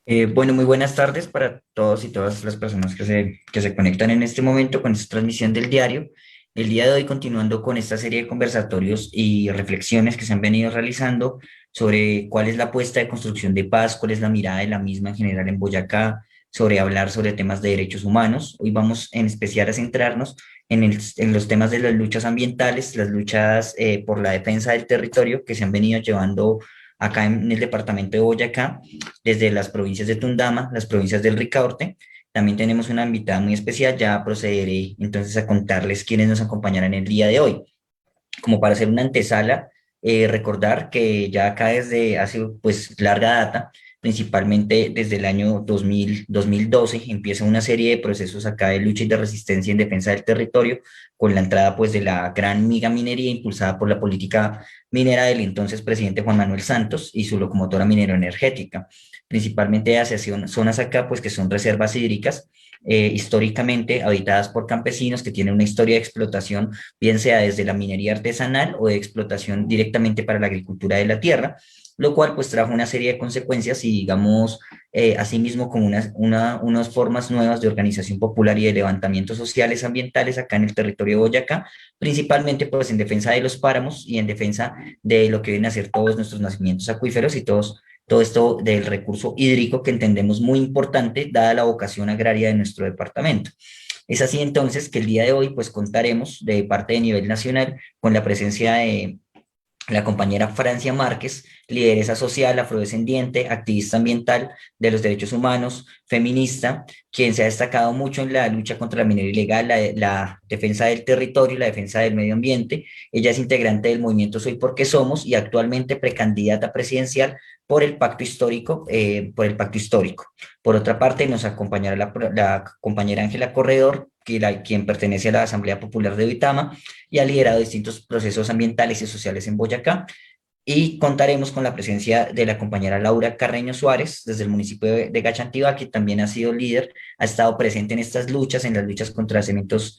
Bueno, muy buenas tardes para todos y todas las personas que se conectan en este momento con esta transmisión del diario. El día de hoy, continuando con esta serie de conversatorios y reflexiones que se han venido realizando sobre cuál es la apuesta de construcción de paz, cuál es la mirada de la misma en general en Boyacá, sobre hablar sobre temas de derechos humanos. Hoy vamos en especial a centrarnos en los temas de las luchas ambientales, las luchas por la defensa del territorio que se han venido llevando acá en el departamento de Boyacá desde las provincias de Tundama, las provincias del Ricaurte. También tenemos una invitada muy especial, ya procederé entonces a contarles quiénes nos acompañarán el día de hoy. Como para hacer una antesala, recordar que ya acá desde hace pues larga data, principalmente desde el año 2012, empieza una serie de procesos acá de lucha y de resistencia en defensa del territorio, con la entrada pues de la gran miga minería impulsada por la política minera del entonces presidente Juan Manuel Santos y su locomotora minero-energética, principalmente hacia zonas acá pues que son reservas hídricas, históricamente habitadas por campesinos que tienen una historia de explotación, bien sea desde la minería artesanal o de explotación directamente para la agricultura de la tierra, lo cual pues trajo una serie de consecuencias y digamos, asimismo como unas formas nuevas de organización popular y de levantamientos sociales ambientales acá en el territorio de Boyacá, principalmente pues en defensa de los páramos y en defensa de lo que vienen a ser todos nuestros nacimientos acuíferos y todo esto del recurso hídrico que entendemos muy importante dada la vocación agraria de nuestro departamento. Es así entonces que el día de hoy pues contaremos de parte de nivel nacional con la presencia de la compañera Francia Márquez, lideresa social, afrodescendiente, activista ambiental de los derechos humanos, feminista, quien se ha destacado mucho en la lucha contra la minería ilegal, la defensa del territorio y la defensa del medio ambiente. Ella es integrante del movimiento Soy Porque Somos y actualmente precandidata presidencial por el pacto histórico, Por otra parte, nos acompañará la compañera Ángela Corredor, quien pertenece a la Asamblea Popular de Duitama y ha liderado distintos procesos ambientales y sociales en Boyacá. Y contaremos con la presencia de la compañera Laura Carreño Suárez, desde el municipio de Gachantiba, que también ha sido líder, ha estado presente en estas luchas, en las luchas contra Cementos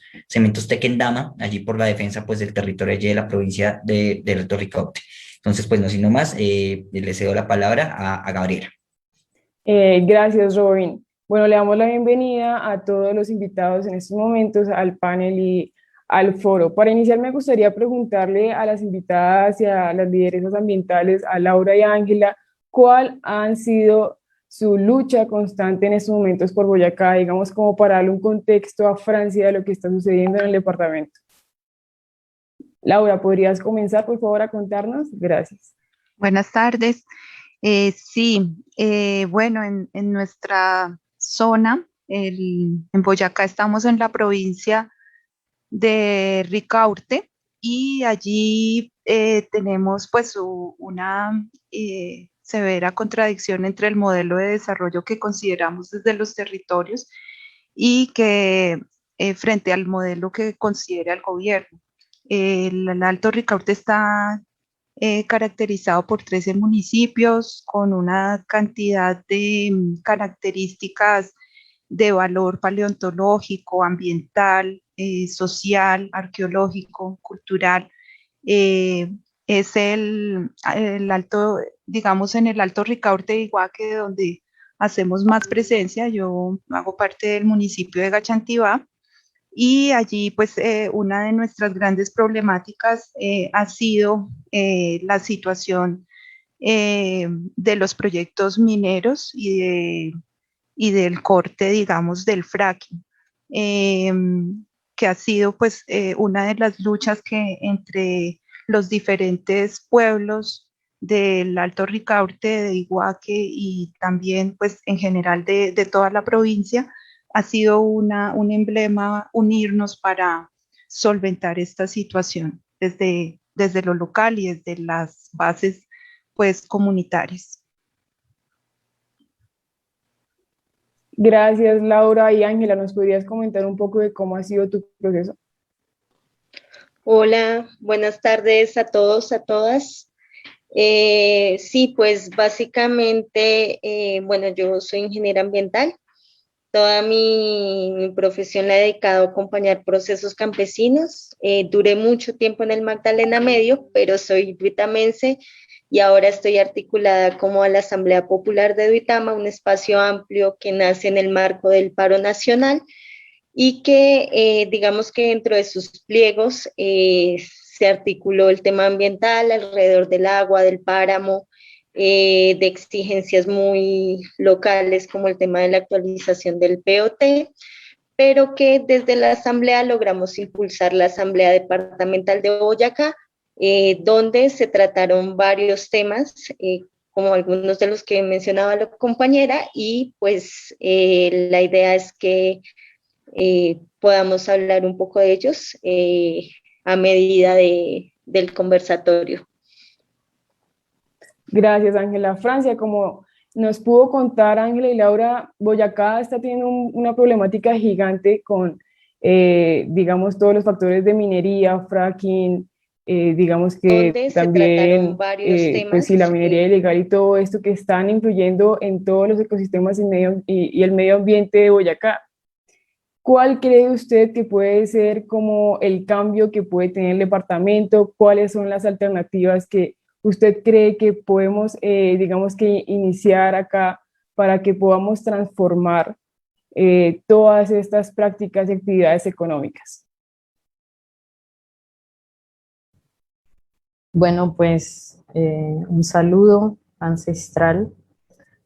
Tequendama, allí por la defensa pues, del territorio allí de la provincia de Alto Ricaute. Entonces, pues no siendo más, le cedo la palabra a Gabriela. Gracias, Robin. Bueno, le damos la bienvenida a todos los invitados en estos momentos al panel y al foro. Para iniciar, me gustaría preguntarle a las invitadas y a las lideresas ambientales, a Laura y a Ángela, ¿cuál han sido su lucha constante en estos momentos por Boyacá, digamos, como para darle un contexto a Francia de lo que está sucediendo en el departamento? Laura, ¿podrías comenzar, por favor, a contarnos? Gracias. Buenas tardes. Sí, bueno, en nuestra zona, en Boyacá, estamos en la provincia de Ricaurte y allí tenemos pues una severa contradicción entre el modelo de desarrollo que consideramos desde los territorios y que frente al modelo que considera el gobierno. El Alto Ricaurte está caracterizado por 13 municipios con una cantidad de características de valor paleontológico, ambiental, social, arqueológico, cultural. Eh, es el alto, digamos, en el Alto Ricaurte de Iguaque, donde hacemos más presencia. Yo hago parte del municipio de Gachantivá y allí, pues, una de nuestras grandes problemáticas ha sido la situación de los proyectos mineros y del corte, digamos, del fracking, eh, que ha sido, pues, una de las luchas que entre los diferentes pueblos del Alto Ricaurte, de Iguaque y también, pues, en general de toda la provincia, ha sido un emblema unirnos para solventar esta situación desde lo local y desde las bases pues comunitarias. Gracias, Laura y Ángela. ¿Nos podrías comentar un poco de cómo ha sido tu proceso? Hola, buenas tardes a todos, a todas. Sí, pues básicamente, bueno, yo soy ingeniera ambiental. Toda mi profesión la he dedicado a acompañar procesos campesinos. Duré mucho tiempo en el Magdalena Medio, pero soy duitamense y ahora estoy articulada como a la Asamblea Popular de Duitama, un espacio amplio que nace en el marco del paro nacional y que digamos que dentro de sus pliegos se articuló el tema ambiental alrededor del agua, del páramo, de exigencias muy locales como el tema de la actualización del POT, pero que desde la Asamblea logramos impulsar la Asamblea Departamental de Boyacá, donde se trataron varios temas, como algunos de los que mencionaba la compañera, y pues la idea es que podamos hablar un poco de ellos a medida del conversatorio. Gracias, Ángela. Francia, como nos pudo contar Ángela y Laura, Boyacá está teniendo una problemática gigante con, digamos, todos los factores de minería, fracking, digamos que Donde se trataron también, varios pues temas. sí, la minería ilegal y todo esto que están influyendo en todos los ecosistemas y el medio ambiente de Boyacá. ¿Cuál cree usted que puede ser como el cambio que puede tener el departamento? ¿Cuáles son las alternativas que usted cree que podemos, digamos que iniciar acá para que podamos transformar todas estas prácticas y actividades económicas? Bueno, pues un saludo ancestral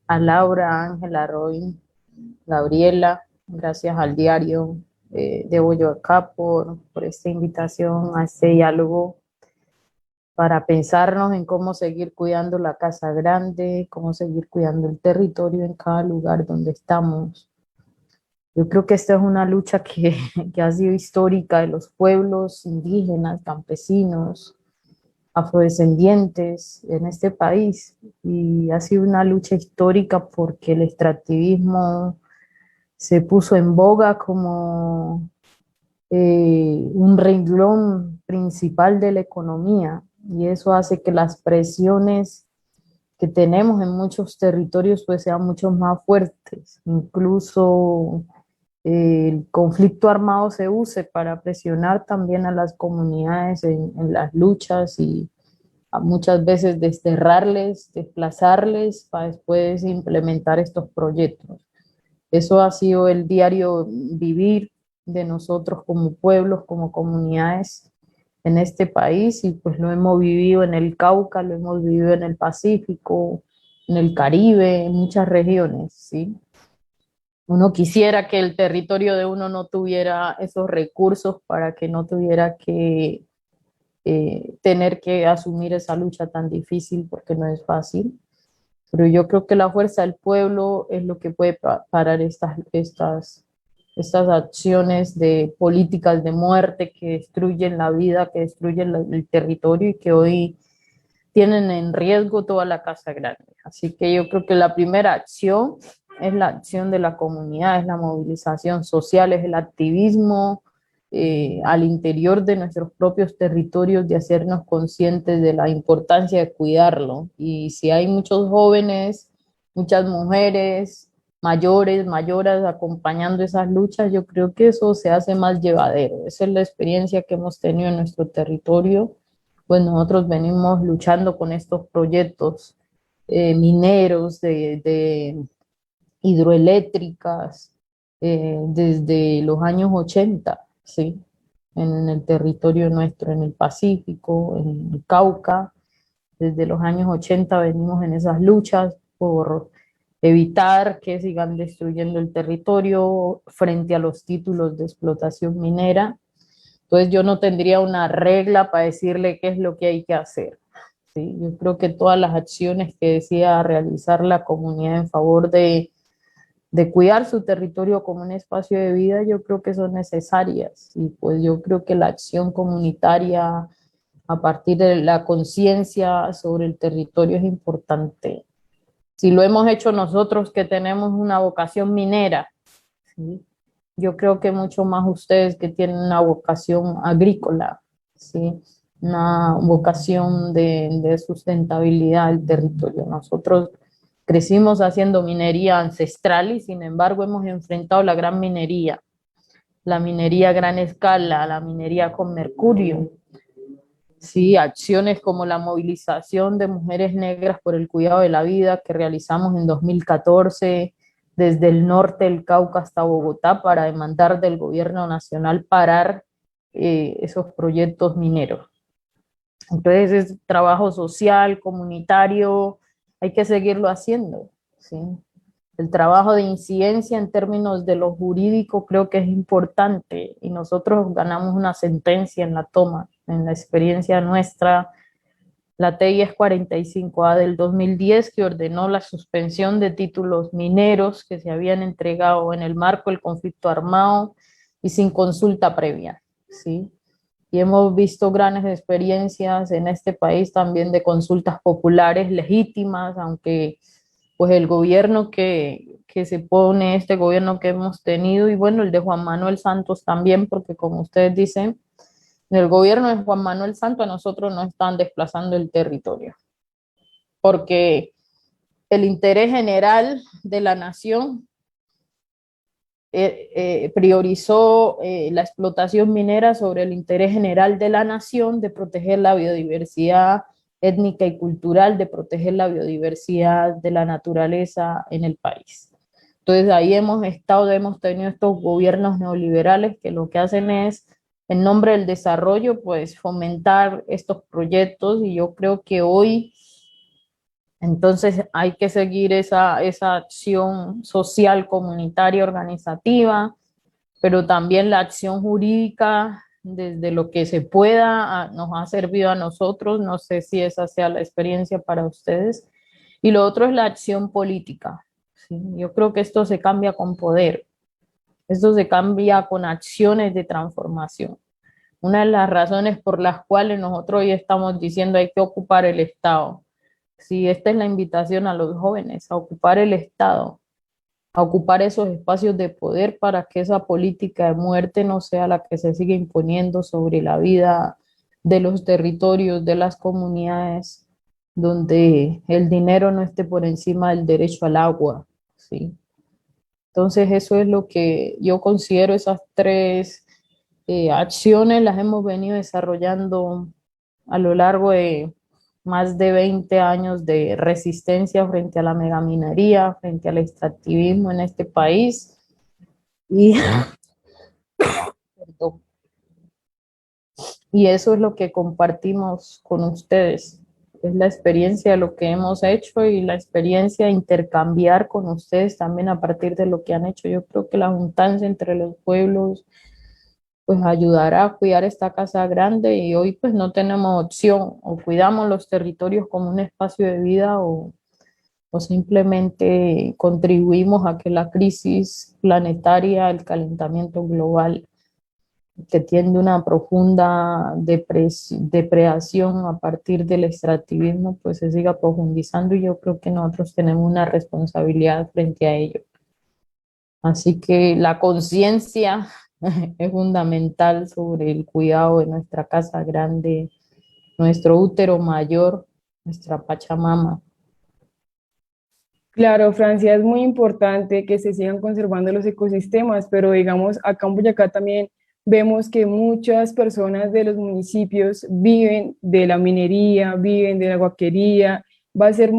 a Laura, Ángela, Robin, Gabriela. Gracias al diario de Boyacá por esta invitación a este diálogo para pensarnos en cómo seguir cuidando la casa grande, cómo seguir cuidando el territorio en cada lugar donde estamos. Yo creo que esta es una lucha que ha sido histórica de los pueblos indígenas, campesinos, afrodescendientes en este país, y ha sido una lucha histórica porque el extractivismo se puso en boga como un renglón principal de la economía, y eso hace que las presiones que tenemos en muchos territorios pues sean mucho más fuertes. Incluso el conflicto armado se use para presionar también a las comunidades en las luchas y a muchas veces desterrarles, desplazarles para después implementar estos proyectos. Eso ha sido el diario vivir de nosotros como pueblos, como comunidades en este país, y pues lo hemos vivido en el Cauca, lo hemos vivido en el Pacífico, en el Caribe, en muchas regiones, ¿sí? Uno quisiera que el territorio de uno no tuviera esos recursos para que no tuviera que tener que asumir esa lucha tan difícil, porque no es fácil. Pero yo creo que la fuerza del pueblo es lo que puede parar estas acciones de políticas de muerte que destruyen la vida, que destruyen el territorio y que hoy tienen en riesgo toda la casa grande. Así que yo creo que la primera acción es la acción de la comunidad, es la movilización social, es el activismo al interior de nuestros propios territorios, de hacernos conscientes de la importancia de cuidarlo. Y si hay muchos jóvenes, muchas mujeres, mayores, mayoras acompañando esas luchas, yo creo que eso se hace más llevadero. Esa es la experiencia que hemos tenido en nuestro territorio. Pues nosotros venimos luchando con estos proyectos mineros, de hidroeléctricas, desde los años 80, ¿sí? En el territorio nuestro, en el Pacífico, en el Cauca. Desde los años 80 venimos en esas luchas por evitar que sigan destruyendo el territorio frente a los títulos de explotación minera. Entonces yo no tendría una regla para decirle qué es lo que hay que hacer, ¿sí? Yo creo que todas las acciones que decía realizar la comunidad en favor de cuidar su territorio como un espacio de vida, yo creo que son necesarias. Y pues yo creo que la acción comunitaria a partir de la conciencia sobre el territorio es importante. Si lo hemos hecho nosotros que tenemos una vocación minera, ¿sí? Yo creo que mucho más ustedes que tienen una vocación agrícola, ¿sí? Una vocación de sustentabilidad del territorio. Nosotros crecimos haciendo minería ancestral y sin embargo hemos enfrentado la gran minería, la minería a gran escala, la minería con mercurio. Sí, acciones como la movilización de mujeres negras por el cuidado de la vida que realizamos en 2014 desde el norte del Cauca hasta Bogotá para demandar del gobierno nacional parar esos proyectos mineros. Entonces es trabajo social, comunitario, hay que seguirlo haciendo, ¿sí? El trabajo de incidencia en términos de lo jurídico creo que es importante y nosotros ganamos una sentencia en la toma, en la experiencia nuestra, la TIS 45A del 2010 que ordenó la suspensión de títulos mineros que se habían entregado en el marco del conflicto armado y sin consulta previa, ¿sí? Y hemos visto grandes experiencias en este país también de consultas populares legítimas, aunque pues el gobierno que se pone, este gobierno que hemos tenido, y bueno, el de Juan Manuel Santos también, porque como ustedes dicen, en el gobierno de Juan Manuel Santos a nosotros nos están desplazando el territorio, porque el interés general de la nación priorizó la explotación minera sobre el interés general de la nación de proteger la biodiversidad étnica y cultural, de proteger la biodiversidad de la naturaleza en el país. Entonces ahí hemos tenido estos gobiernos neoliberales que lo que hacen es, en nombre del desarrollo, pues fomentar estos proyectos y yo creo que hoy entonces hay que seguir esa acción social, comunitaria, organizativa, pero también la acción jurídica desde lo que se pueda nos ha servido a nosotros, no sé si esa sea la experiencia para ustedes. Y lo otro es la acción política, ¿sí? Yo creo que esto se cambia con poder, esto se cambia con acciones de transformación. Una de las razones por las cuales nosotros hoy estamos diciendo hay que ocupar el Estado. Sí, esta es la invitación a los jóvenes, a ocupar el Estado, a ocupar esos espacios de poder para que esa política de muerte no sea la que se sigue imponiendo sobre la vida de los territorios, de las comunidades, donde el dinero no esté por encima del derecho al agua, ¿sí? Entonces eso es lo que yo considero esas tres acciones, las hemos venido desarrollando a lo largo de más de 20 años de resistencia frente a la megaminería, frente al extractivismo en este país. Y, perdón, y eso es lo que compartimos con ustedes. Es la experiencia de lo que hemos hecho y la experiencia de intercambiar con ustedes también a partir de lo que han hecho. Yo creo que la juntanza entre los pueblos pues ayudará a cuidar esta casa grande y hoy pues no tenemos opción, o cuidamos los territorios como un espacio de vida o simplemente contribuimos a que la crisis planetaria, el calentamiento global, que tiende una profunda depredación a partir del extractivismo, pues se siga profundizando y yo creo que nosotros tenemos una responsabilidad frente a ello. Así que la conciencia es fundamental sobre el cuidado de nuestra casa grande, nuestro útero mayor, nuestra Pachamama. Claro, Francia, es muy importante que se sigan conservando los ecosistemas, pero digamos, acá en Boyacá también vemos que muchas personas de los municipios viven de la minería, viven de la guaquería. Va a ser,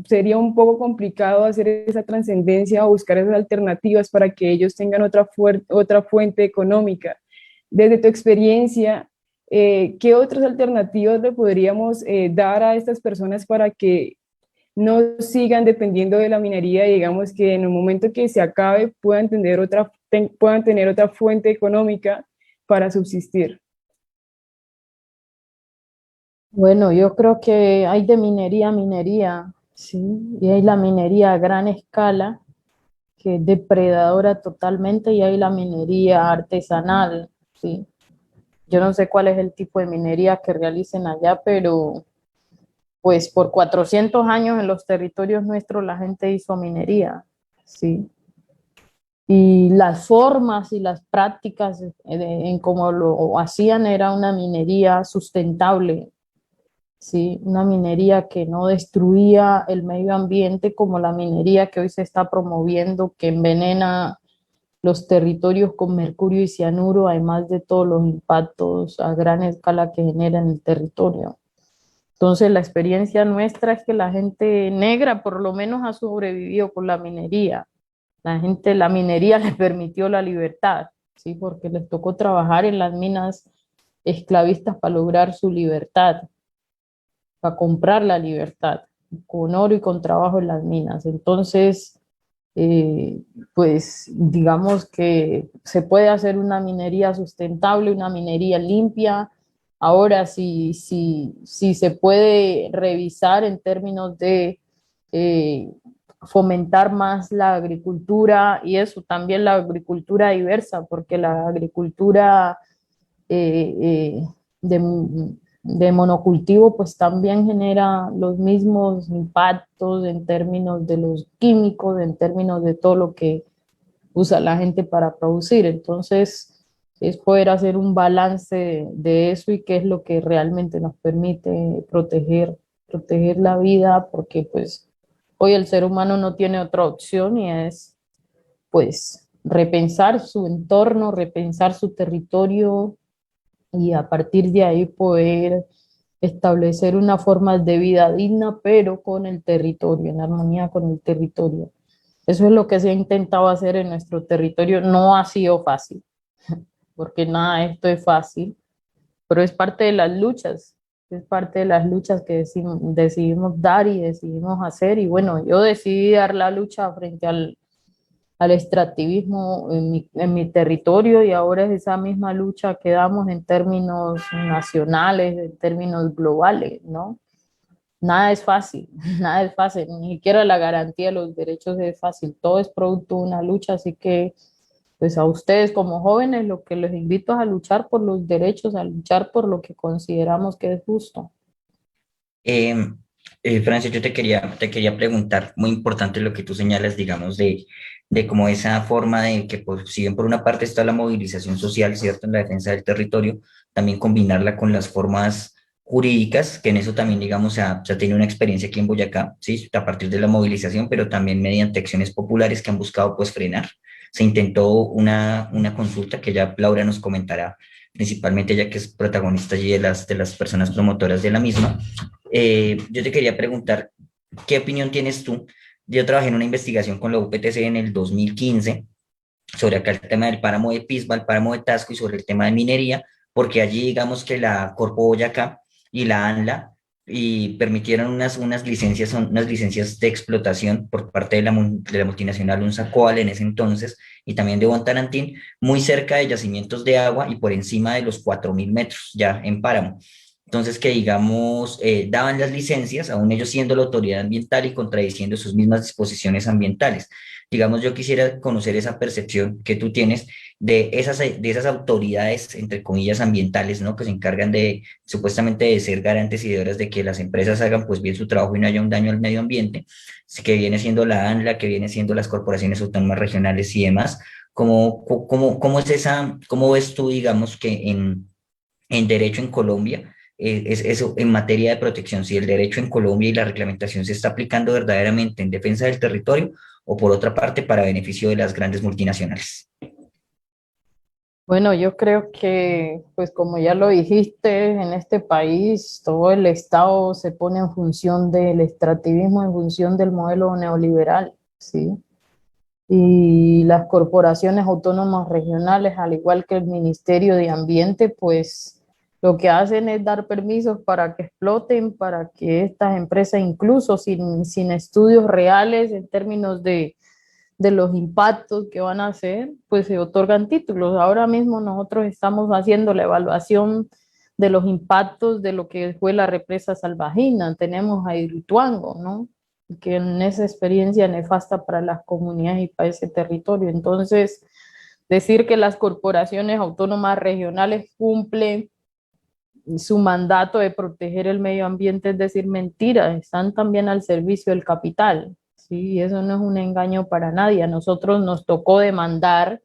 sería un poco complicado hacer esa trascendencia o buscar esas alternativas para que ellos tengan otra fuente económica. Desde tu experiencia, ¿qué otras alternativas le podríamos dar a estas personas para que no sigan dependiendo de la minería y digamos que en el momento que se acabe puedan tener otra fuente económica para subsistir? Bueno, yo creo que hay de minería a minería, ¿sí? Y hay la minería a gran escala, que es depredadora totalmente, y hay la minería artesanal, ¿sí? Yo no sé cuál es el tipo de minería que realicen allá, pero pues por 400 años en los territorios nuestros la gente hizo minería, ¿sí? Y las formas y las prácticas en cómo lo hacían era una minería sustentable, ¿sí? Una minería que no destruía el medio ambiente como la minería que hoy se está promoviendo, que envenena los territorios con mercurio y cianuro, además de todos los impactos a gran escala que genera en el territorio. Entonces, la experiencia nuestra es que la gente negra por lo menos ha sobrevivido con la minería. La minería les permitió la libertad, ¿sí? Porque les tocó trabajar en las minas esclavistas para lograr su libertad, para comprar la libertad, con oro y con trabajo en las minas. Entonces, pues digamos que se puede hacer una minería sustentable, una minería limpia. Ahora sí se puede revisar en términos de fomentar más la agricultura y eso, también la agricultura diversa, porque la agricultura eh, eh, de, de monocultivo pues también genera los mismos impactos en términos de los químicos, en términos de todo lo que usa la gente para producir. Entonces, es poder hacer un balance de eso y qué es lo que realmente nos permite proteger la vida, porque pues hoy el ser humano no tiene otra opción y es pues repensar su entorno, repensar su territorio y a partir de ahí poder establecer una forma de vida digna, pero con el territorio, en armonía con el territorio. Eso es lo que se ha intentado hacer en nuestro territorio. No ha sido fácil, porque nada de esto es fácil, pero es parte de las luchas, es parte de las luchas que decidimos dar y decidimos hacer. Y bueno, yo decidí dar la lucha frente al extractivismo en mi territorio y ahora es esa misma lucha que damos en términos nacionales, en términos globales, ¿no? Nada es fácil, nada es fácil, ni siquiera la garantía de los derechos es fácil, todo es producto de una lucha, así que pues a ustedes como jóvenes lo que les invito es a luchar por los derechos, a luchar por lo que consideramos que es justo. Em, Francia, yo te quería preguntar, muy importante lo que tú señalas, digamos, de cómo esa forma de que, pues, si bien por una parte está la movilización social, ¿cierto?, en la defensa del territorio, también combinarla con las formas jurídicas, que en eso también, digamos, se ha tenido una experiencia aquí en Boyacá, ¿sí?, a partir de la movilización, pero también mediante acciones populares que han buscado, pues, frenar. Se intentó una consulta que ya Laura nos comentará, principalmente ya que es protagonista allí de las personas promotoras de la misma. Yo te quería preguntar, ¿qué opinión tienes tú? Yo trabajé en una investigación con la UPTC en el 2015 sobre acá el tema del páramo de Pisba, el páramo de Tasco y sobre el tema de minería, porque allí digamos que la Corpo Boyacá y la ANLA y permitieron unas licencias de explotación por parte de la multinacional Unsacoal en ese entonces y también de Bontarantín, muy cerca de yacimientos de agua y por encima de los 4.000 metros ya en páramo. Entonces, que digamos, daban las licencias, aún ellos siendo la autoridad ambiental y contradiciendo sus mismas disposiciones ambientales. Digamos, yo quisiera conocer esa percepción que tú tienes de esas autoridades, entre comillas, ambientales, ¿no? Que se encargan supuestamente de ser garantes y deudores de que las empresas hagan, pues, bien su trabajo y no haya un daño al medio ambiente, que viene siendo la ANLA, que viene siendo las corporaciones autónomas regionales y demás. ¿Cómo ves tú, digamos, que en derecho en Colombia, es eso, en materia de protección, si el derecho en Colombia y la reglamentación se está aplicando verdaderamente en defensa del territorio o por otra parte para beneficio de las grandes multinacionales? Bueno, yo creo que, pues como ya lo dijiste, en este país todo el Estado se pone en función del extractivismo, en función del modelo neoliberal, ¿sí? Y las corporaciones autónomas regionales, al igual que el Ministerio de Ambiente, pues lo que hacen es dar permisos para que exploten, para que estas empresas, incluso sin estudios reales en términos de los impactos que van a hacer, pues se otorgan títulos. Ahora mismo nosotros estamos haciendo la evaluación de los impactos de lo que fue la represa Salvajina. Tenemos a Hidroituango, ¿no? Que en esa experiencia nefasta para las comunidades y para ese territorio. Entonces, decir que las corporaciones autónomas regionales cumplen su mandato de proteger el medio ambiente es decir mentira, están también al servicio del capital, ¿sí? Y eso no es un engaño para nadie. A nosotros nos tocó demandar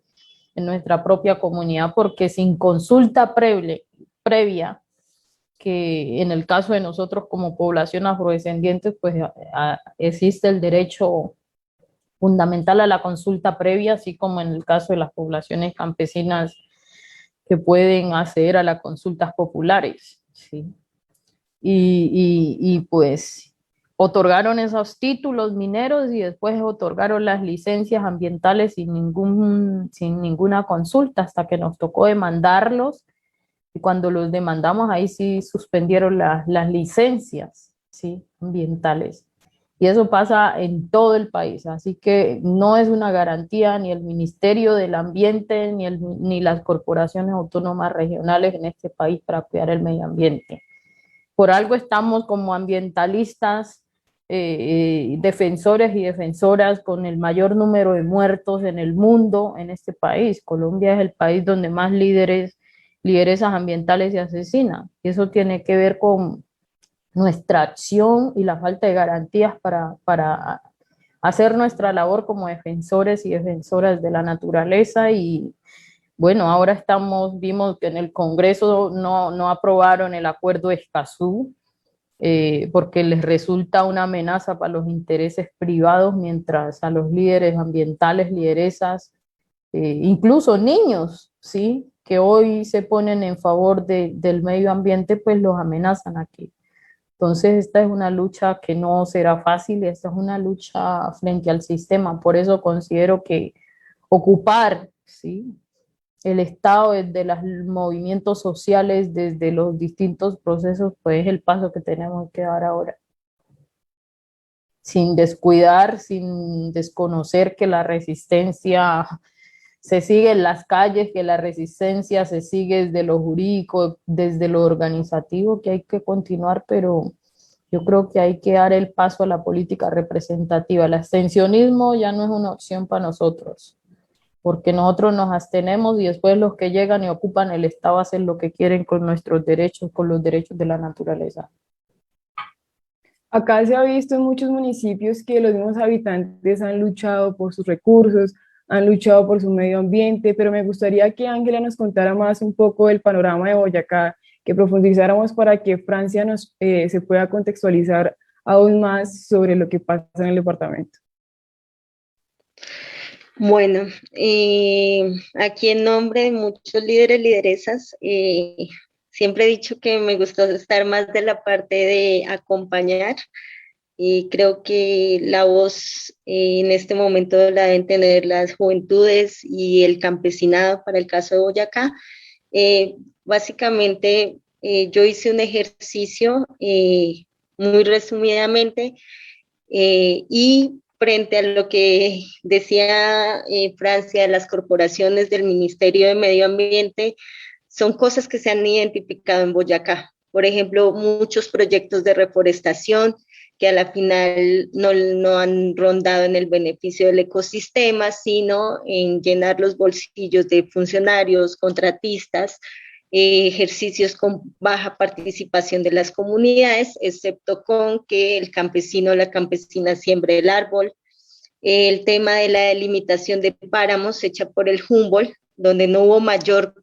en nuestra propia comunidad porque sin consulta previa, que en el caso de nosotros como población afrodescendiente, pues existe el derecho fundamental a la consulta previa, así como en el caso de las poblaciones campesinas que pueden acceder a las consultas populares, ¿sí? Y pues otorgaron esos títulos mineros y después otorgaron las licencias ambientales sin ninguna consulta, hasta que nos tocó demandarlos, y cuando los demandamos ahí sí suspendieron las licencias, ¿sí?, ambientales. Y eso pasa en todo el país, así que no es una garantía ni el Ministerio del Ambiente ni las corporaciones autónomas regionales en este país para cuidar el medio ambiente. Por algo estamos como ambientalistas, defensores y defensoras con el mayor número de muertos en el mundo en este país. Colombia es el país donde más lideresas ambientales se asesinan. Y eso tiene que ver con nuestra acción y la falta de garantías para hacer nuestra labor como defensores y defensoras de la naturaleza. Y bueno, ahora vimos que en el Congreso no aprobaron el acuerdo de Escazú, porque les resulta una amenaza para los intereses privados, mientras a los líderes ambientales, lideresas, incluso niños, ¿sí?, que hoy se ponen en favor del medio ambiente, pues los amenazan aquí. Entonces esta es una lucha que no será fácil, y esta es una lucha frente al sistema. Por eso considero que ocupar, ¿sí?, el Estado desde los movimientos sociales, desde los distintos procesos, pues es el paso que tenemos que dar ahora. Sin descuidar, sin desconocer que la resistencia se sigue en las calles, que la resistencia se sigue desde lo jurídico, desde lo organizativo, que hay que continuar, pero yo creo que hay que dar el paso a la política representativa. El abstencionismo ya no es una opción para nosotros, porque nosotros nos abstenemos y después los que llegan y ocupan el Estado hacen lo que quieren con nuestros derechos, con los derechos de la naturaleza. Acá se ha visto en muchos municipios que los mismos habitantes han luchado por sus recursos, han luchado por su medio ambiente, pero me gustaría que Ángela nos contara más un poco del panorama de Boyacá, que profundizáramos para que Francia se pueda contextualizar aún más sobre lo que pasa en el departamento. Bueno, aquí en nombre de muchos líderes, lideresas, siempre he dicho que me gustó estar más de la parte de acompañar, y creo que la voz en este momento la deben tener las juventudes y el campesinado para el caso de Boyacá. Básicamente, yo hice un ejercicio muy resumidamente, y frente a lo que decía Francia, las corporaciones del Ministerio de Medio Ambiente, son cosas que se han identificado en Boyacá. Por ejemplo, muchos proyectos de reforestación que a la final no han rondado en el beneficio del ecosistema, sino en llenar los bolsillos de funcionarios, contratistas, ejercicios con baja participación de las comunidades, excepto con que el campesino o la campesina siembre el árbol. El tema de la delimitación de páramos hecha por el Humboldt, donde no hubo mayor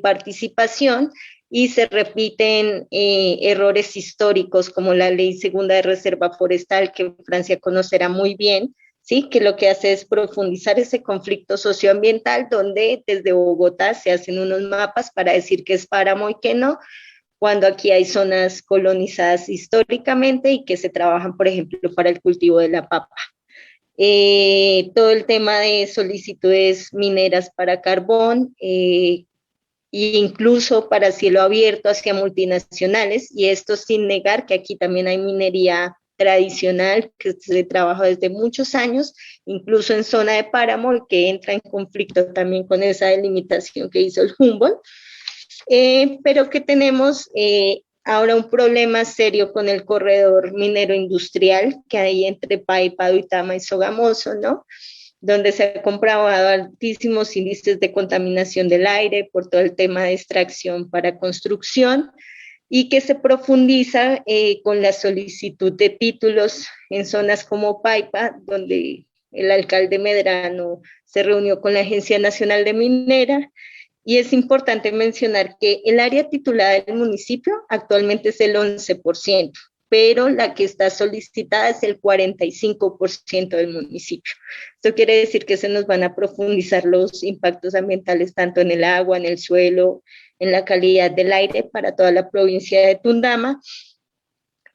participación, y se repiten errores históricos como la Ley Segunda de Reserva Forestal, que Francia conocerá muy bien, ¿sí?, que lo que hace es profundizar ese conflicto socioambiental, donde desde Bogotá se hacen unos mapas para decir que es páramo y que no, cuando aquí hay zonas colonizadas históricamente y que se trabajan, por ejemplo, para el cultivo de la papa. Todo el tema de solicitudes mineras para carbón, e incluso para cielo abierto hacia multinacionales, y esto sin negar que aquí también hay minería tradicional que se trabaja desde muchos años, incluso en zona de páramo, que entra en conflicto también con esa delimitación que hizo el Humboldt, pero que tenemos ahora un problema serio con el corredor minero industrial que hay entre Paipa, Duitama y Sogamoso, ¿no?, donde se ha comprobado altísimos índices de contaminación del aire por todo el tema de extracción para construcción, y que se profundiza con la solicitud de títulos en zonas como Paipa, donde el alcalde Medrano se reunió con la Agencia Nacional de Minera. Y es importante mencionar que el área titulada del municipio actualmente es el 11%, pero la que está solicitada es el 45% del municipio. Esto quiere decir que se nos van a profundizar los impactos ambientales tanto en el agua, en el suelo, en la calidad del aire para toda la provincia de Tundama.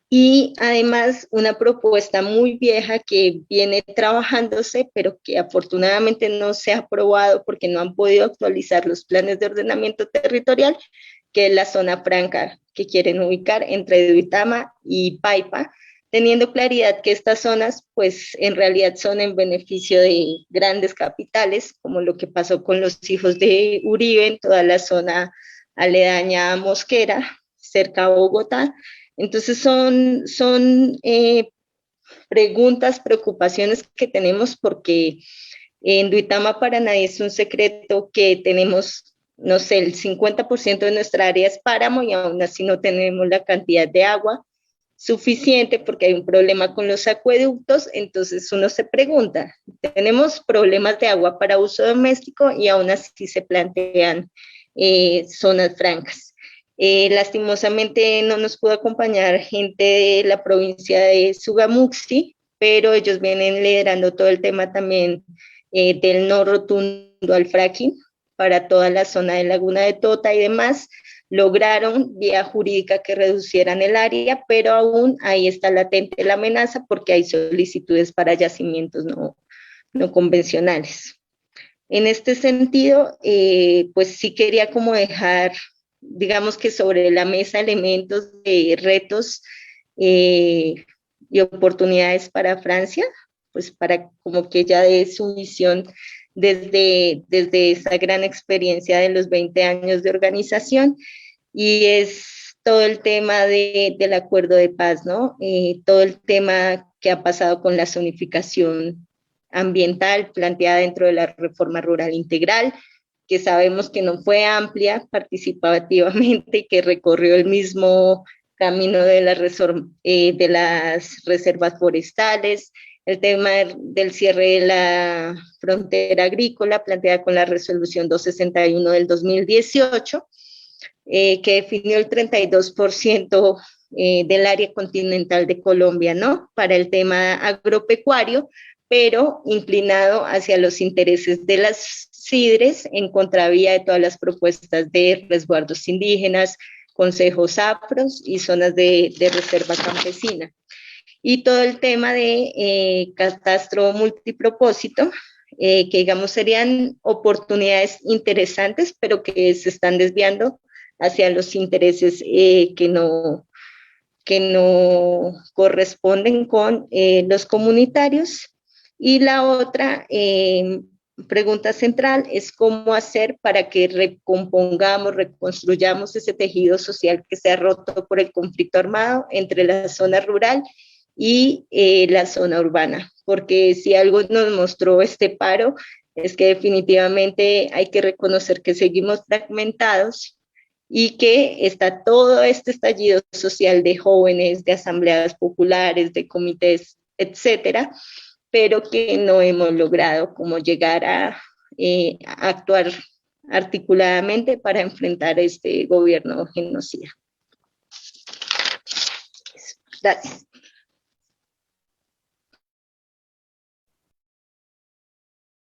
Y además una propuesta muy vieja que viene trabajándose, pero que afortunadamente no se ha aprobado porque no han podido actualizar los planes de ordenamiento territorial, que es la zona franca que quieren ubicar entre Duitama y Paipa, teniendo claridad que estas zonas pues en realidad son en beneficio de grandes capitales, como lo que pasó con los hijos de Uribe en toda la zona aledaña a Mosquera, cerca a Bogotá. Entonces son preguntas, preocupaciones que tenemos porque en Duitama para nadie es un secreto que tenemos, no sé, el 50% de nuestra área es páramo y aún así no tenemos la cantidad de agua suficiente porque hay un problema con los acueductos. Entonces uno se pregunta, tenemos problemas de agua para uso doméstico y aún así se plantean zonas francas. Lastimosamente no nos pudo acompañar gente de la provincia de Sugamuxi, pero ellos vienen liderando todo el tema también del no rotundo al fracking para toda la zona de Laguna de Tota y demás. Lograron vía jurídica que reducieran el área, pero aún ahí está latente la amenaza porque hay solicitudes para yacimientos no convencionales. En este sentido, pues sí quería como dejar, digamos que sobre la mesa elementos de retos y oportunidades para Francia, pues para como que ella dé su visión desde esa gran experiencia de los 20 años de organización, y es todo el tema del acuerdo de paz, ¿no? Todo el tema que ha pasado con la zonificación ambiental planteada dentro de la reforma rural integral, que sabemos que no fue amplia participativamente y que recorrió el mismo camino de las reservas forestales, el tema del cierre de la frontera agrícola planteada con la resolución 261 del 2018, que definió el 32% del área continental de Colombia, ¿no? Para el tema agropecuario, pero inclinado hacia los intereses de las CIDRES en contravía de todas las propuestas de resguardos indígenas, consejos afros y zonas de reserva campesina. Y todo el tema de catastro multipropósito, que digamos serían oportunidades interesantes, pero que se están desviando hacia los intereses que no corresponden con los comunitarios. Y la otra pregunta central es cómo hacer para que recompongamos, reconstruyamos ese tejido social que se ha roto por el conflicto armado entre la zona rural y la zona urbana, porque si algo nos mostró este paro es que definitivamente hay que reconocer que seguimos fragmentados y que está todo este estallido social de jóvenes, de asambleas populares, de comités, etcétera, pero que no hemos logrado como llegar a actuar articuladamente para enfrentar este gobierno genocida. Gracias.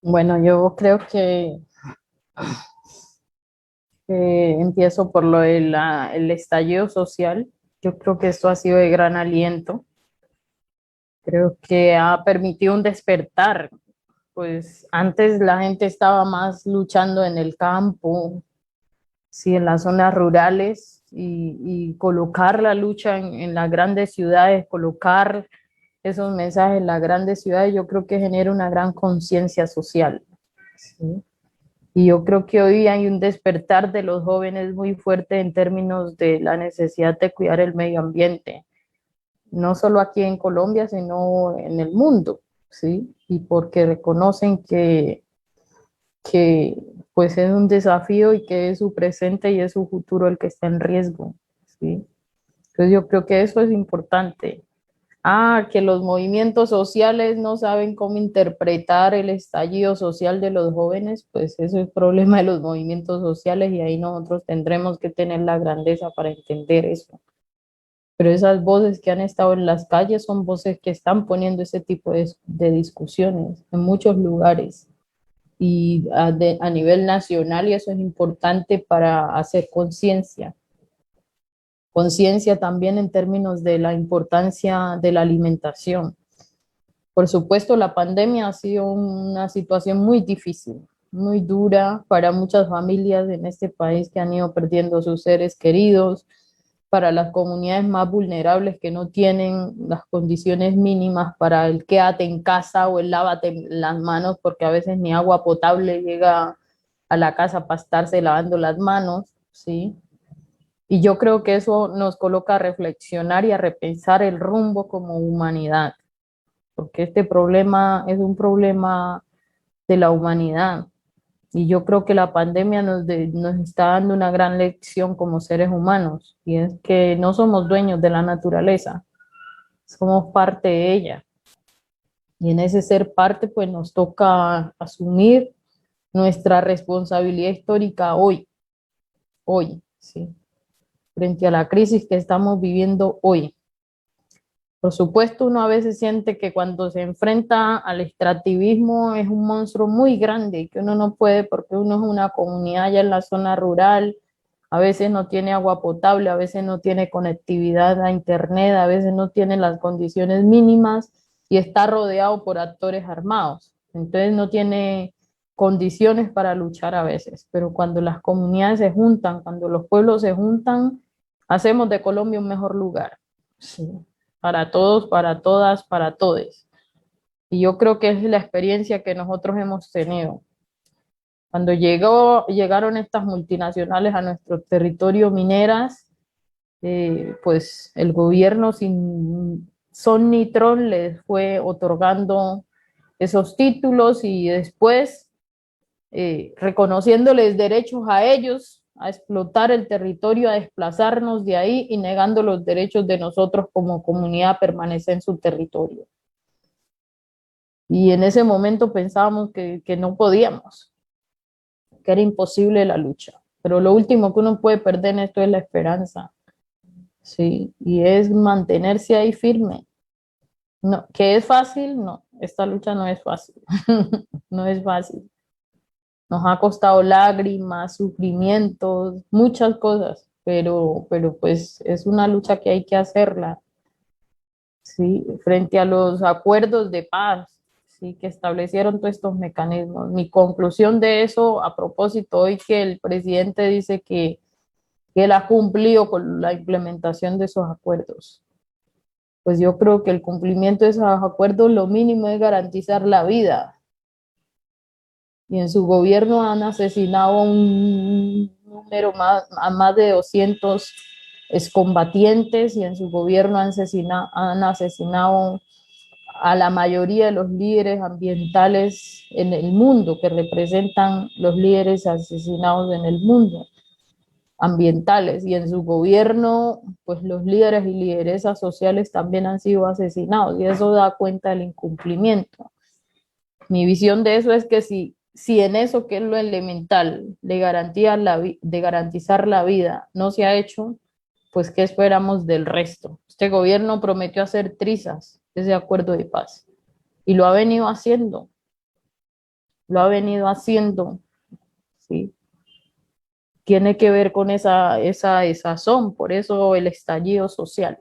Bueno, yo creo que empiezo por lo del el estallido social. Yo creo que esto ha sido de gran aliento. Creo que ha permitido un despertar. Pues antes la gente estaba más luchando en el campo, sí, en las zonas rurales, y colocar la lucha en las grandes ciudades, colocar esos mensajes en las grandes ciudades, yo creo que genera una gran conciencia social, ¿sí? Y yo creo que hoy hay un despertar de los jóvenes muy fuerte en términos de la necesidad de cuidar el medio ambiente, no solo aquí en Colombia, sino en el mundo, ¿sí? Y porque reconocen que pues es un desafío y que es su presente y es su futuro el que está en riesgo, ¿sí? Entonces yo creo que eso es importante. Que los movimientos sociales no saben cómo interpretar el estallido social de los jóvenes, pues eso es problema de los movimientos sociales y ahí nosotros tendremos que tener la grandeza para entender eso. pero esas voces que han estado en las calles son voces que están poniendo ese tipo de discusiones en muchos lugares y a nivel nacional, y eso es importante para hacer conciencia. Conciencia también en términos de la importancia de la alimentación. Por supuesto, la pandemia ha sido una situación muy difícil, muy dura para muchas familias en este país que han ido perdiendo sus seres queridos, para las comunidades más vulnerables que no tienen las condiciones mínimas para el quédate en casa o el lávate las manos, porque a veces ni agua potable llega a la casa para estarse lavando las manos, ¿sí? Y yo creo que eso nos coloca a reflexionar y a repensar el rumbo como humanidad, porque este problema es un problema de la humanidad. Y yo creo que la pandemia nos está dando una gran lección como seres humanos, y es que no somos dueños de la naturaleza, somos parte de ella. Y en ese ser parte, pues nos toca asumir nuestra responsabilidad histórica hoy, ¿sí? Frente a la crisis que estamos viviendo hoy. Por supuesto, uno a veces siente que cuando se enfrenta al extractivismo es un monstruo muy grande y que uno no puede porque uno es una comunidad allá en la zona rural, a veces no tiene agua potable, a veces no tiene conectividad a internet, a veces no tiene las condiciones mínimas y está rodeado por actores armados. Entonces no tiene condiciones para luchar a veces, pero cuando las comunidades se juntan, cuando los pueblos se juntan, hacemos de Colombia un mejor lugar. Sí, para todos, para todas, para todes. Y yo creo que es la experiencia que nosotros hemos tenido. Cuando llegaron estas multinacionales a nuestro territorio mineras, pues el gobierno sin son ni tron les fue otorgando esos títulos y después reconociéndoles derechos a ellos, a explotar el territorio, a desplazarnos de ahí y negando los derechos de nosotros como comunidad a permanecer en su territorio. Y en ese momento pensábamos que no podíamos, que era imposible la lucha. Pero lo último que uno puede perder en esto es la esperanza, ¿sí? Y es mantenerse ahí firme. No, ¿que es fácil? No, esta lucha no es fácil, no es fácil. Nos ha costado lágrimas, sufrimientos, muchas cosas, pero pues es una lucha que hay que hacerla, ¿sí? Frente a los acuerdos de paz, ¿sí? Que establecieron todos estos mecanismos. Mi conclusión de eso, a propósito, hoy que el presidente dice que él ha cumplido con la implementación de esos acuerdos, pues yo creo que el cumplimiento de esos acuerdos lo mínimo es garantizar la vida, y en su gobierno han asesinado un número a más de 200 excombatientes, y en su gobierno han asesinado a la mayoría de los líderes ambientales en el mundo, que representan los líderes asesinados en el mundo ambientales, y en su gobierno pues los líderes y lideresas sociales también han sido asesinados, y eso da cuenta del incumplimiento. Mi visión de eso es que si en eso que es lo elemental de garantizar la vida no se ha hecho, pues ¿qué esperamos del resto? Este gobierno prometió hacer trizas ese acuerdo de paz y lo ha venido haciendo, ¿sí? Tiene que ver con esa desazón, por eso el estallido social.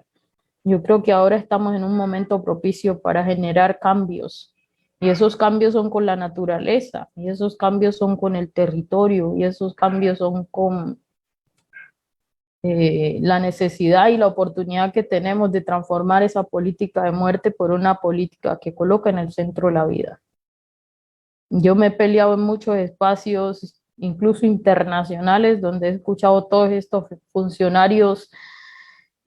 Yo creo que ahora estamos en un momento propicio para generar cambios, y esos cambios son con la naturaleza, y esos cambios son con el territorio, y esos cambios son con la necesidad y la oportunidad que tenemos de transformar esa política de muerte por una política que coloca en el centro la vida. Yo me he peleado en muchos espacios, incluso internacionales, donde he escuchado todos estos funcionarios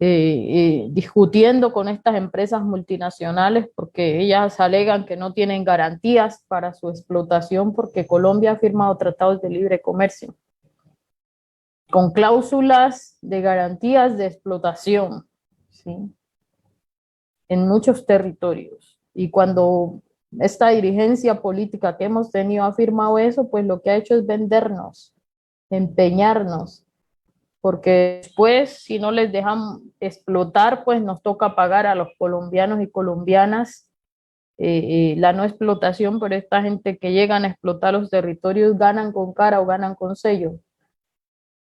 discutiendo con estas empresas multinacionales porque ellas alegan que no tienen garantías para su explotación porque Colombia ha firmado tratados de libre comercio con cláusulas de garantías de explotación, ¿sí? En muchos territorios. Y cuando esta dirigencia política que hemos tenido ha firmado eso, pues lo que ha hecho es vendernos, empeñarnos porque después, si no les dejan explotar, pues nos toca pagar a los colombianos y colombianas la no explotación, pero esta gente que llegan a explotar los territorios ganan con cara o ganan con sello.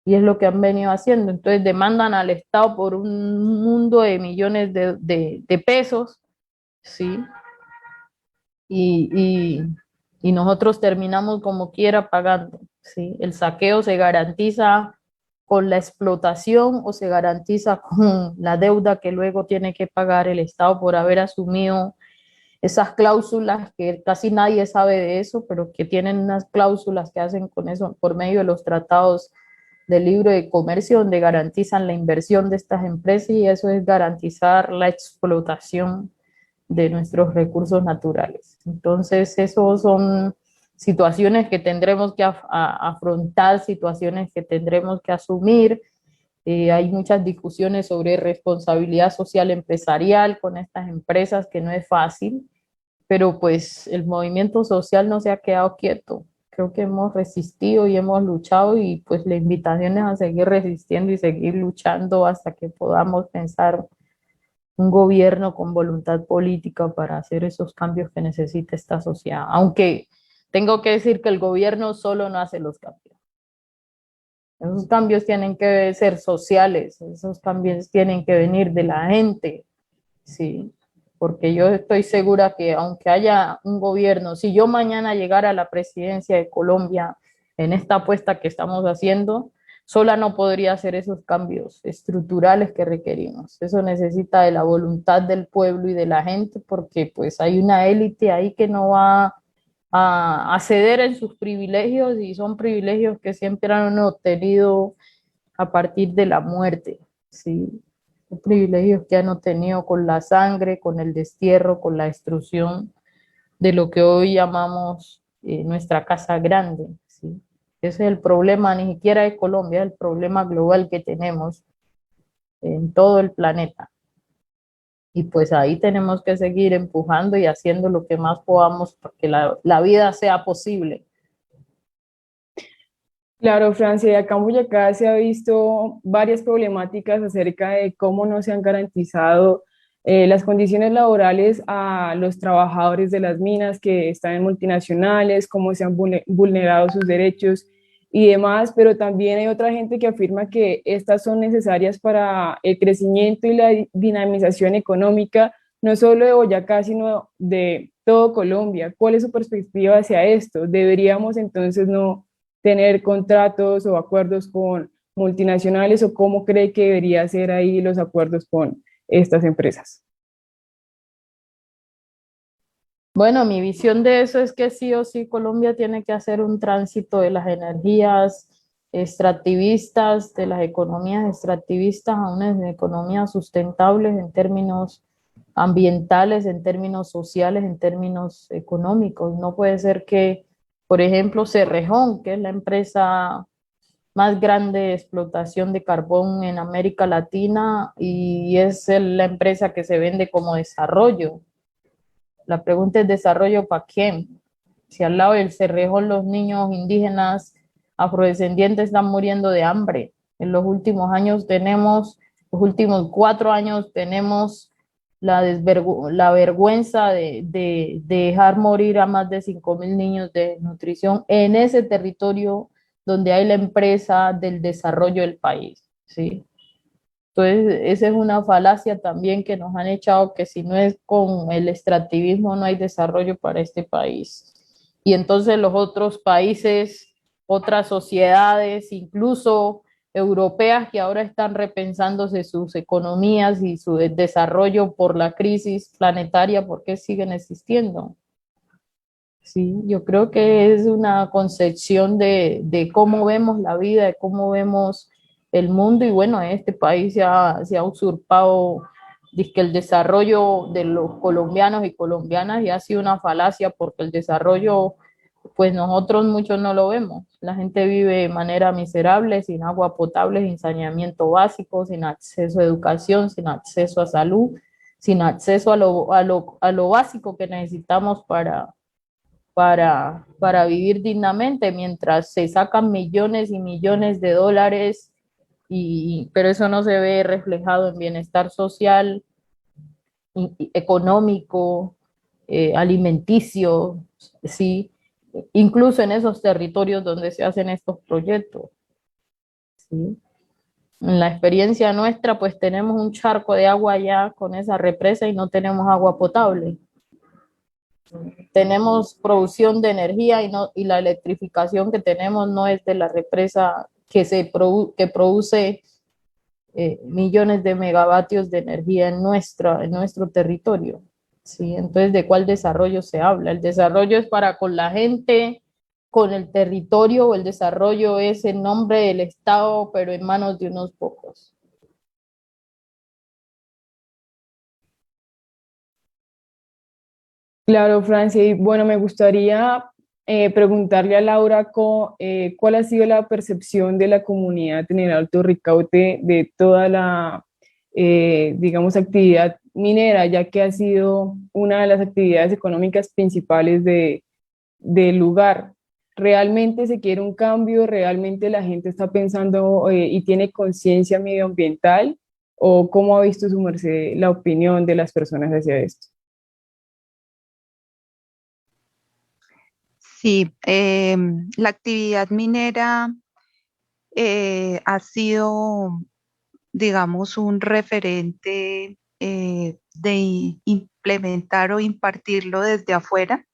Y es lo que han venido haciendo. Entonces demandan al Estado por un mundo de millones de pesos, ¿sí? Y, y, y nosotros terminamos como quiera pagando, ¿sí? El saqueo se garantiza con la explotación o se garantiza con la deuda que luego tiene que pagar el Estado por haber asumido esas cláusulas que casi nadie sabe de eso, pero que tienen unas cláusulas que hacen con eso por medio de los tratados de libre comercio donde garantizan la inversión de estas empresas y eso es garantizar la explotación de nuestros recursos naturales. Entonces, eso son situaciones que tendremos que afrontar, situaciones que tendremos que asumir. Hay muchas discusiones sobre responsabilidad social empresarial con estas empresas que no es fácil, pero pues el movimiento social no se ha quedado quieto. Creo que hemos resistido y hemos luchado y pues la invitación es a seguir resistiendo y seguir luchando hasta que podamos pensar un gobierno con voluntad política para hacer esos cambios que necesita esta sociedad. Aunque tengo que decir que el gobierno solo no hace los cambios. Esos cambios tienen que ser sociales, esos cambios tienen que venir de la gente, ¿sí? Porque yo estoy segura que aunque haya un gobierno, si yo mañana llegara a la presidencia de Colombia en esta apuesta que estamos haciendo, sola no podría hacer esos cambios estructurales que requerimos. Eso necesita de la voluntad del pueblo y de la gente, porque pues hay una élite ahí que no va a ceder en sus privilegios y son privilegios que siempre han obtenido a partir de la muerte, ¿sí? Privilegios que han obtenido con la sangre, con el destierro, con la destrucción de lo que hoy llamamos nuestra casa grande, ¿sí? Ese es el problema, ni siquiera de Colombia, es el problema global que tenemos en todo el planeta. Y pues ahí tenemos que seguir empujando y haciendo lo que más podamos para que la vida sea posible. Claro, Francia, y acá en Boyacá se ha visto varias problemáticas acerca de cómo no se han garantizado las condiciones laborales a los trabajadores de las minas que están en multinacionales, cómo se han vulnerado sus derechos y demás, pero también hay otra gente que afirma que estas son necesarias para el crecimiento y la dinamización económica, no solo de Boyacá, sino de todo Colombia. ¿Cuál es su perspectiva hacia esto? ¿Deberíamos entonces no tener contratos o acuerdos con multinacionales o cómo cree que debería ser ahí los acuerdos con estas empresas? Bueno, mi visión de eso es que sí o sí Colombia tiene que hacer un tránsito de las energías extractivistas, de las economías extractivistas a unas economías sustentables en términos ambientales, en términos sociales, en términos económicos. No puede ser que, por ejemplo, Cerrejón, que es la empresa más grande de explotación de carbón en América Latina y es la empresa que se vende como desarrollo. La pregunta es desarrollo para quién. Si al lado del Cerrejón los niños indígenas afrodescendientes están muriendo de hambre. En los últimos años tenemos, los últimos 4 años tenemos la vergüenza de dejar morir a más de 5.000 niños de nutrición en ese territorio donde hay la empresa del desarrollo del país, ¿sí? Entonces, esa es una falacia también que nos han echado, que si no es con el extractivismo no hay desarrollo para este país. Y entonces los otros países, otras sociedades, incluso europeas que ahora están repensándose sus economías y su desarrollo por la crisis planetaria, ¿por qué siguen existiendo? Sí, yo creo que es una concepción de cómo vemos la vida, de cómo vemos el mundo y bueno, en este país se ha usurpado dizque el desarrollo de los colombianos y colombianas y ha sido una falacia porque el desarrollo, pues nosotros muchos no lo vemos. La gente vive de manera miserable, sin agua potable, sin saneamiento básico, sin acceso a educación, sin acceso a salud, sin acceso a lo básico que necesitamos para vivir dignamente, mientras se sacan millones y millones de dólares pero eso no se ve reflejado en bienestar social, económico, alimenticio, ¿sí? Incluso en esos territorios donde se hacen estos proyectos, ¿sí? En la experiencia nuestra, pues tenemos un charco de agua allá con esa represa y no tenemos agua potable. Tenemos producción de energía y la electrificación que tenemos no es de la represa que produce millones de megavatios de energía en nuestro territorio. ¿Sí? Entonces, ¿de cuál desarrollo se habla? ¿El desarrollo es para con la gente, con el territorio, o el desarrollo es en nombre del Estado, pero en manos de unos pocos? Claro, Francia. Y bueno, me gustaría preguntarle a Laura cuál ha sido la percepción de la comunidad en el Alto Ricaute de toda la, digamos, actividad minera, ya que ha sido una de las actividades económicas principales del lugar. ¿Realmente se quiere un cambio? ¿Realmente la gente está pensando y tiene conciencia medioambiental? ¿O cómo ha visto su merced la opinión de las personas hacia esto? Sí, la actividad minera ha sido, digamos, un referente de implementar o impartirlo desde afuera.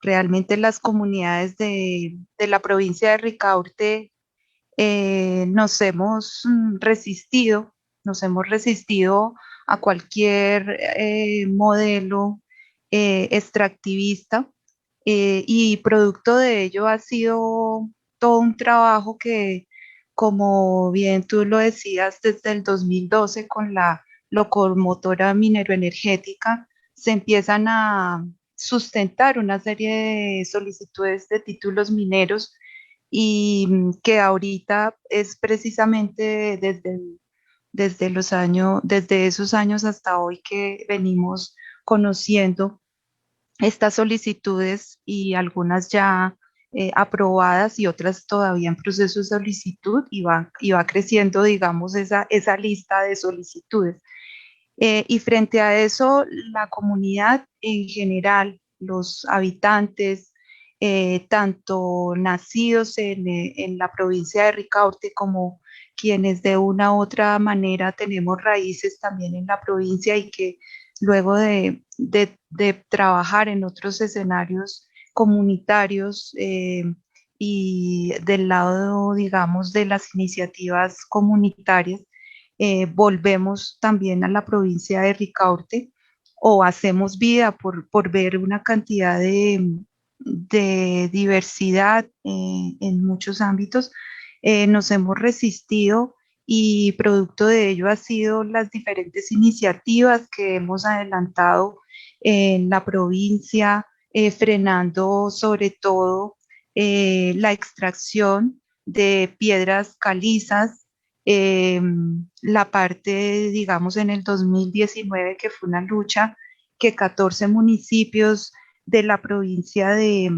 Realmente las comunidades de la provincia de Ricaurte nos hemos resistido a cualquier modelo extractivista, y producto de ello ha sido todo un trabajo que, como bien tú lo decías, desde el 2012 con la locomotora mineroenergética se empiezan a sustentar una serie de solicitudes de títulos mineros y que ahorita es precisamente desde esos años hasta hoy que venimos conociendo estas solicitudes y algunas ya aprobadas y otras todavía en proceso de solicitud y va creciendo, digamos, esa lista de solicitudes. Y frente a eso, la comunidad en general, los habitantes, tanto nacidos en la provincia de Ricaurte como quienes de una u otra manera tenemos raíces también en la provincia y que luego de trabajar en otros escenarios comunitarios y del lado, digamos, de las iniciativas comunitarias, volvemos también a la provincia de Ricaurte o hacemos vida por ver una cantidad de diversidad en muchos ámbitos. Nos hemos resistido y producto de ello ha sido las diferentes iniciativas que hemos adelantado en la provincia, frenando sobre todo la extracción de piedras calizas, la parte, digamos, en el 2019, que fue una lucha que 14 municipios de la provincia de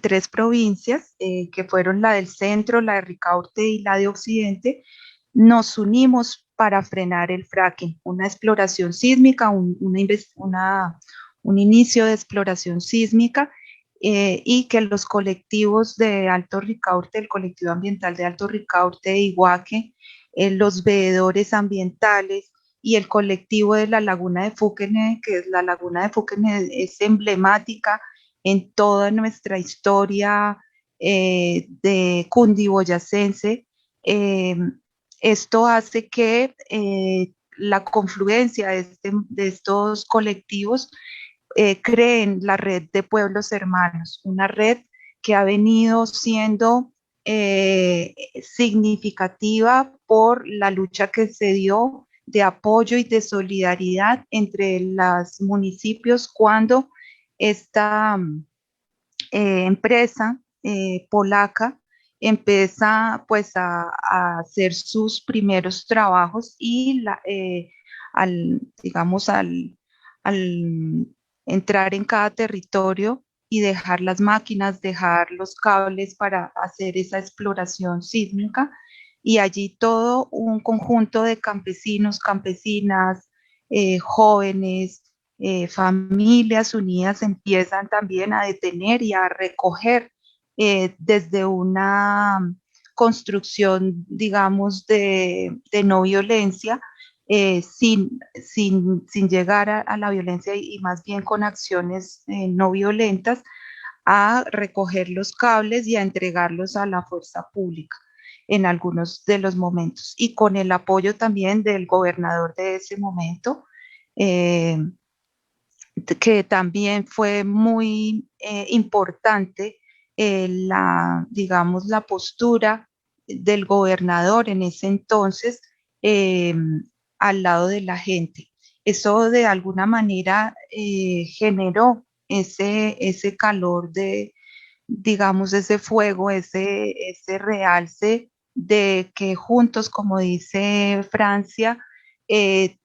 tres provincias, que fueron la del centro, la de Ricaurte y la de Occidente, nos unimos para frenar el fracking, una exploración sísmica, un inicio de exploración sísmica, y que los colectivos de Alto Ricaurte, el colectivo ambiental de Alto Ricaurte de Iguaque, los veedores ambientales y el colectivo de la Laguna de Fuquene, que es la Laguna de Fuquene, es emblemática en toda nuestra historia de cundiboyacense. Eh, Esto hace que la confluencia de estos colectivos creen la red de pueblos hermanos, una red que ha venido siendo significativa por la lucha que se dio de apoyo y de solidaridad entre los municipios cuando esta empresa polaca empieza pues a hacer sus primeros trabajos y digamos, al entrar en cada territorio y dejar las máquinas, dejar los cables para hacer esa exploración sísmica, y allí todo un conjunto de campesinos, campesinas, jóvenes, familias unidas empiezan también a detener y a recoger desde una construcción, digamos, de no violencia, sin llegar a la violencia y más bien con acciones no violentas, a recoger los cables y a entregarlos a la fuerza pública en algunos de los momentos y con el apoyo también del gobernador de ese momento, eh, que también fue muy importante digamos, la postura del gobernador en ese entonces eh, al lado de la gente. Eso de alguna manera generó ese calor de, digamos, ese fuego, ese realce de que juntos, como dice Francia,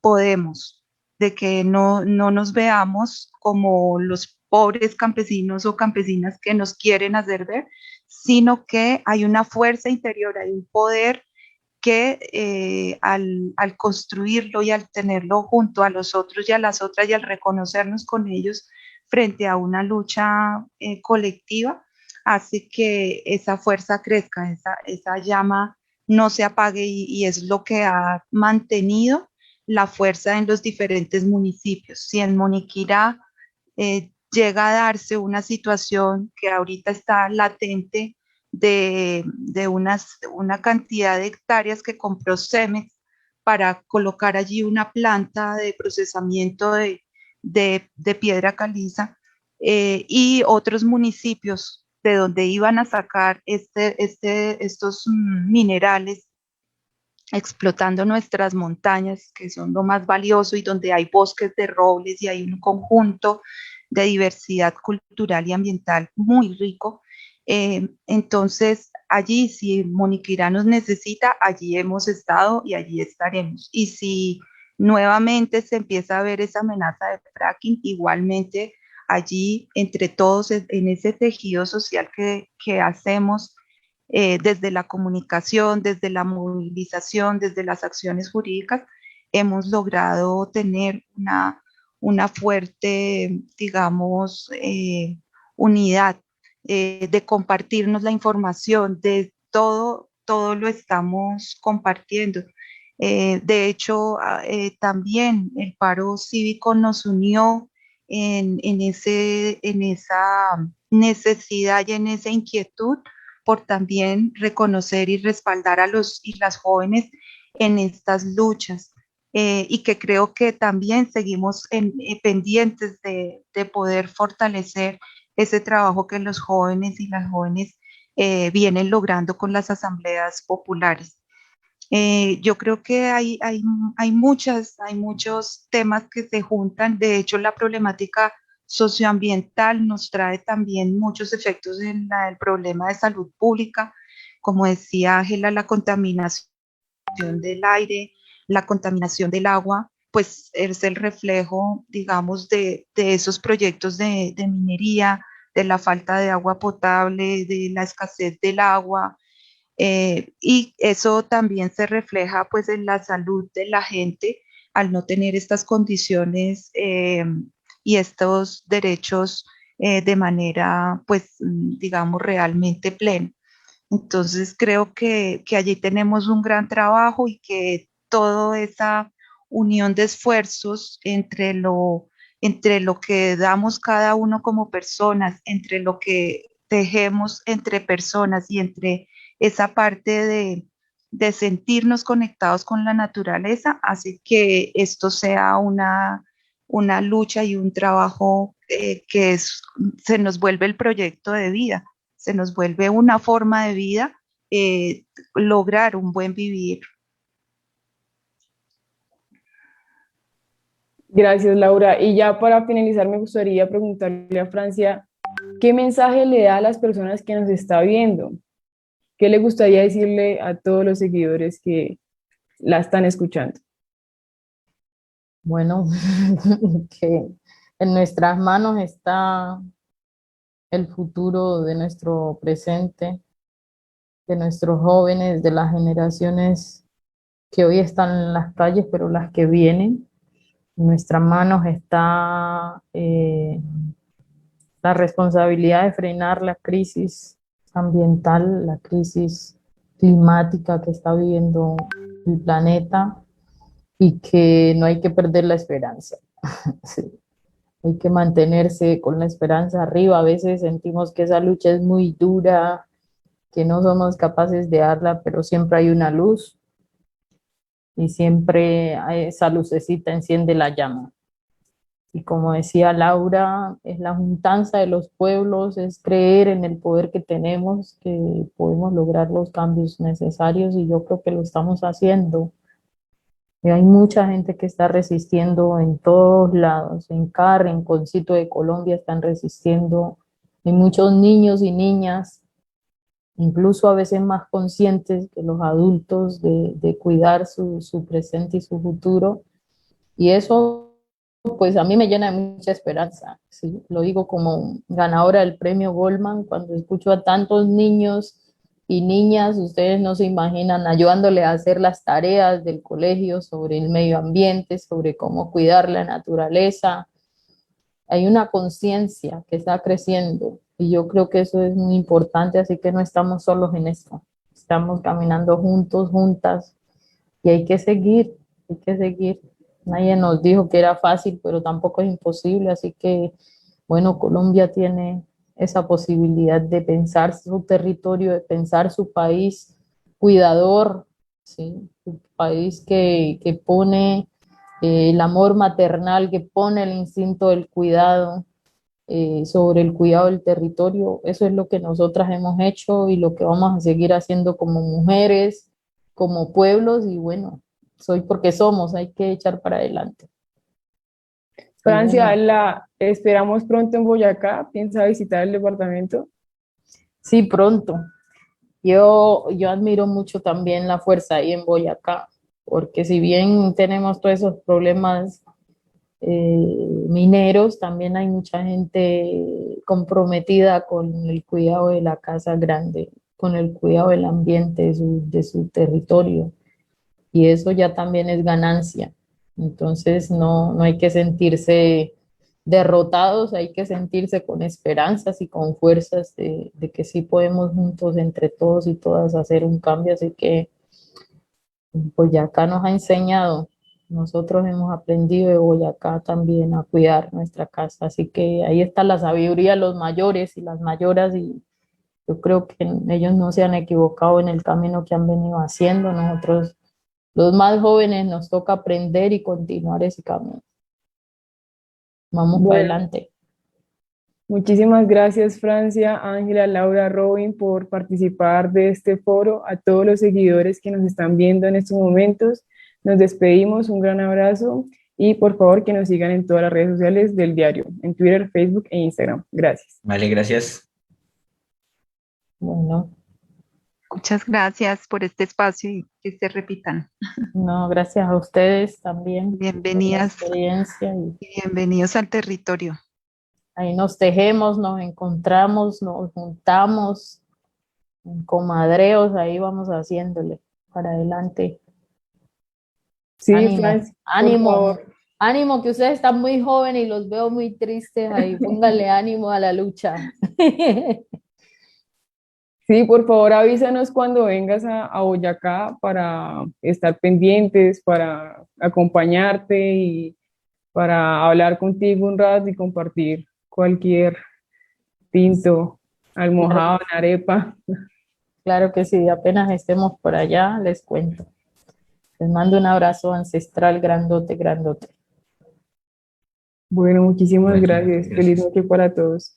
podemos, de que no nos veamos como los pobres campesinos o campesinas que nos quieren hacer ver, sino que hay una fuerza interior, hay un poder que al construirlo y al tenerlo junto a los otros y a las otras y al reconocernos con ellos frente a una lucha colectiva, hace que esa fuerza crezca, esa llama no se apague y es lo que ha mantenido la fuerza en los diferentes municipios. Si en Moniquirá llega a darse una situación que ahorita está latente de una cantidad de hectáreas que compró Cemex para colocar allí una planta de procesamiento de piedra caliza, y otros municipios de donde iban a sacar estos minerales, explotando nuestras montañas, que son lo más valioso y donde hay bosques de robles y hay un conjunto de diversidad cultural y ambiental muy rico. Entonces, allí, si Moniquirá nos necesita, allí hemos estado y allí estaremos. Y si nuevamente se empieza a ver esa amenaza de fracking, igualmente allí, entre todos, en ese tejido social que hacemos, desde la comunicación, desde la movilización, desde las acciones jurídicas, hemos logrado tener una fuerte, digamos, unidad de compartirnos la información, de todo lo estamos compartiendo. De hecho, también el paro cívico nos unió en esa necesidad y en esa inquietud por también reconocer y respaldar a los y las jóvenes en estas luchas. Y que creo que también seguimos pendientes de poder fortalecer ese trabajo que los jóvenes y las jóvenes vienen logrando con las asambleas populares. Yo creo que hay muchos temas que se juntan. De hecho, la problemática socioambiental nos trae también muchos efectos en el problema de salud pública. Como decía Ángela, la contaminación del aire, la contaminación del agua, pues es el reflejo, digamos, de esos proyectos de minería, de la falta de agua potable, de la escasez del agua, y eso también se refleja pues en la salud de la gente al no tener estas condiciones y estos derechos de manera pues digamos realmente plena. Entonces creo que allí tenemos un gran trabajo y que toda esa unión de esfuerzos entre lo que damos cada uno como personas, entre lo que tejemos entre personas y entre esa parte de sentirnos conectados con la naturaleza, hace que esto sea una lucha y un trabajo se nos vuelve el proyecto de vida, se nos vuelve una forma de vida, lograr un buen vivir. Gracias, Laura. Y ya para finalizar, me gustaría preguntarle a Francia, ¿qué mensaje le da a las personas que nos está viendo? ¿Qué le gustaría decirle a todos los seguidores que la están escuchando? Bueno, que en nuestras manos está el futuro de nuestro presente, de nuestros jóvenes, de las generaciones que hoy están en las calles, pero las que vienen. En nuestras manos está la responsabilidad de frenar la crisis ambiental, la crisis climática que está viviendo el planeta y que no hay que perder la esperanza. Sí. Hay que mantenerse con la esperanza arriba. A veces sentimos que esa lucha es muy dura, que no somos capaces de darla, pero siempre hay una luz y siempre esa lucecita enciende la llama. Y como decía Laura, es la juntanza de los pueblos, es creer en el poder que tenemos, que podemos lograr los cambios necesarios y yo creo que lo estamos haciendo. Y hay mucha gente que está resistiendo en todos lados, en cada rinconcito de Colombia están resistiendo. Hay muchos niños y niñas, incluso a veces más conscientes que los adultos de cuidar su presente y su futuro. Y eso pues a mí me llena de mucha esperanza, ¿sí? Lo digo como ganadora del premio Goldman, cuando escucho a tantos niños y niñas, ustedes no se imaginan, ayudándole a hacer las tareas del colegio sobre el medio ambiente, sobre cómo cuidar la naturaleza. Hay una conciencia que está creciendo y yo creo que eso es muy importante, así que no estamos solos en esto, estamos caminando juntos, juntas y hay que seguir, hay que seguir. Nadie nos dijo que era fácil, pero tampoco es imposible, así que, bueno, Colombia tiene esa posibilidad de pensar su territorio, de pensar su país cuidador, ¿sí? Un país que pone el amor maternal, que pone el instinto del cuidado sobre el cuidado del territorio. Eso es lo que nosotras hemos hecho y lo que vamos a seguir haciendo como mujeres, como pueblos y bueno, soy porque somos, hay que echar para adelante. Francia, Bueno, la esperamos pronto en Boyacá. ¿Piensa visitar el departamento? sí, pronto. Yo admiro mucho también la fuerza ahí en Boyacá, porque si bien tenemos todos esos problemas mineros, también hay mucha gente comprometida con el cuidado de la casa grande, con el cuidado del ambiente, de su territorio, y eso ya también es ganancia. Entonces no hay que sentirse derrotados, hay que sentirse con esperanzas y con fuerzas de que sí podemos juntos entre todos y todas hacer un cambio, así que Boyacá nos ha enseñado, nosotros hemos aprendido de Boyacá también a cuidar nuestra casa, así que ahí está la sabiduría de los mayores y las mayoras y yo creo que ellos no se han equivocado en el camino que han venido haciendo, nosotros los más jóvenes nos toca aprender y continuar ese camino. Vamos para Bueno, adelante. muchísimas gracias, Francia, Ángela, Laura, Robin, por participar de este foro. A todos los seguidores que nos están viendo en estos momentos, nos despedimos, un gran abrazo y por favor que nos sigan en todas las redes sociales del diario, en Twitter, Facebook e Instagram. Gracias. Vale, gracias. Bueno, Muchas gracias por este espacio y que se repitan. no, gracias a ustedes también por la Bienvenidas experiencia y y bienvenidos al territorio. ahí nos tejemos, nos encontramos, nos juntamos, en comadreos, ahí vamos haciéndole para adelante. Sí, Ánimo, Francia, por ánimo, favor. ánimo, que ustedes están muy jóvenes y los veo muy tristes ahí. Pónganle ánimo a la lucha. Sí, por favor avísanos cuando vengas a Boyacá para estar pendientes, para acompañarte y para hablar contigo un rato y compartir cualquier tinto, Claro, almohada, arepa. claro que sí, apenas estemos por allá, les cuento. Les mando un abrazo ancestral grandote, grandote. Bueno, muchísimas Bueno, gracias. Feliz gracias. noche para todos.